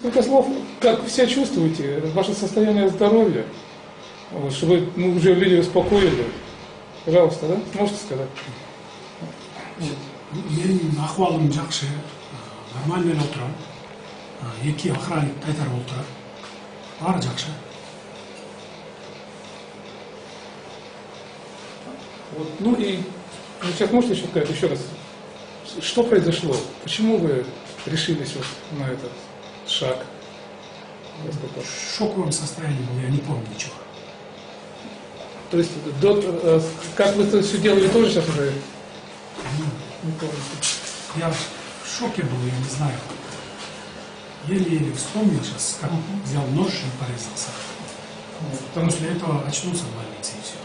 Несколько слов, как вы себя чувствуете, ваше состояние здоровья, вот, чтобы мы уже люди успокоили. Пожалуйста, да? Можете сказать? Менің ахуалым жақсы, нормальмен отырам. Екі охранник қайтарып отырады. Бары жақсы. Вот, ну и сейчас можете еще сказать еще раз, что произошло? Почему вы решились вот на этот шаг? В шоковом состоянии был, я не помню ничего. То есть, как вы это все делали, тоже сейчас уже не помните? Я в шоке был, я не знаю. Еле-еле вспомнил сейчас, как взял нож и порезался. Потому что После этого очнулся в больнице и все.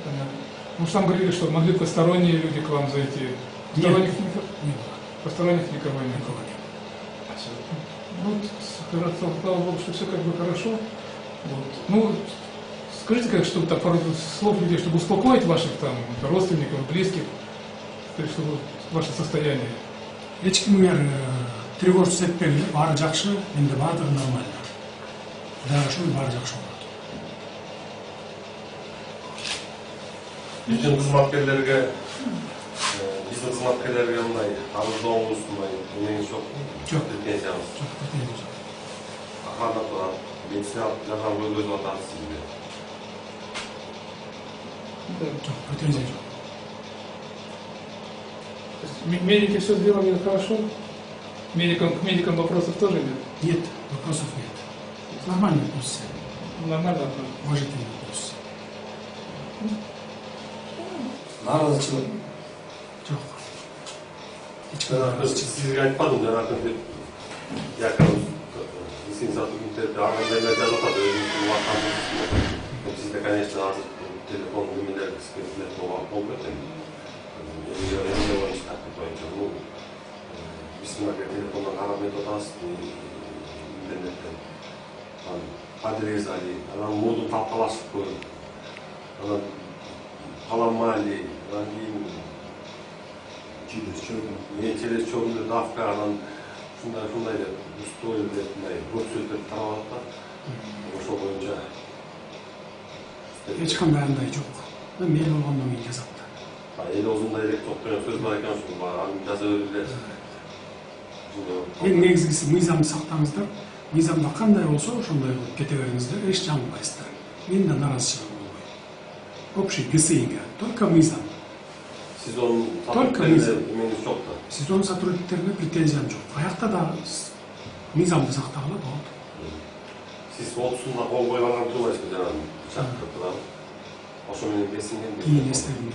понятно. Ну, что там говорили, что могли посторонние люди к вам зайти. Посторонних Не было. Посторонних никого не Никого было. не было. Ну, слава Богу, что все как бы хорошо. Вот. Ну, скажите, как что-то пару слов людей, чтобы успокоить ваших там родственников, близких, чтобы ваше состояние. Ешкімге тревожность етпеңдер, бары жақсы, енді барлығы нормально. Құдайға шүкір, бары жақсы болады. Біздің қызматкерлерге мындай арыздауыңыз мындай немеңіз жоқ? Жоқ. Претензияңыз? Жоқ, претензия жоқ. Охрана тұрады, медициналық жардам көрсетіп жатады сізге. Жоқ, претензия жоқ. Медики все сделали хорошо? К медикам вопросов тоже нет? Нет, вопросов нет. Нормально относится. Нормально? Уважительно относится. Наразычылык Жоқ. Ешкім наразычылық. Сізге айтпадым, жаңағы якорь есен сату интернетте арнайы жазып жатады, өзіңіздің уақытыңыз. Сізде, конечно, азыр телефон нөмірлер кісілер болып өткен. Я не так бойынша. Ну, бисмилlah телефондан қарап өтіп отырасыз, интернеттен. Подрезали, анан моду талқалашып қойып, анан Паламали, через чөбүндө давка, анан шундай деп устроили деп мындай көп сөздер тарап атат. Ошол боюнча Ешқандай андай жоқ. Мейлі болғаннан кейін жазады. эл оозунда элек жок деген сөз бар экен, ушул жаза берилет. Ең негізгісі мыйзамды сақтаңыздар. Мыйзамда қандай болса, ошондой кылып кете бериңиздер, эч жаңылбайсыздар. Менин да наразычылыгым болбойт. Общий ГСИга, только мыйзам. Сезон Только мыйзам. эмеңиз жок да. Сезон сотрудниктерине претензиям жок. Аякта да мыйзамды сактагыла болот. Сиз отусунда кол койгонун турбайсызбы жанагы чакырып турабы? Ошо менен кесинген. Кийин эстедим.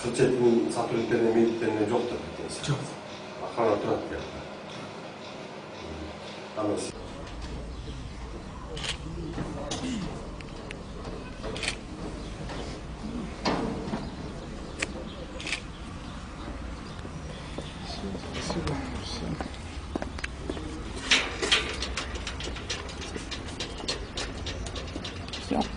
Кырчеттин сотрудниктерине медиктерине жок да претензия. Жок. Охрана турат экен. Анан Спасибо. Все.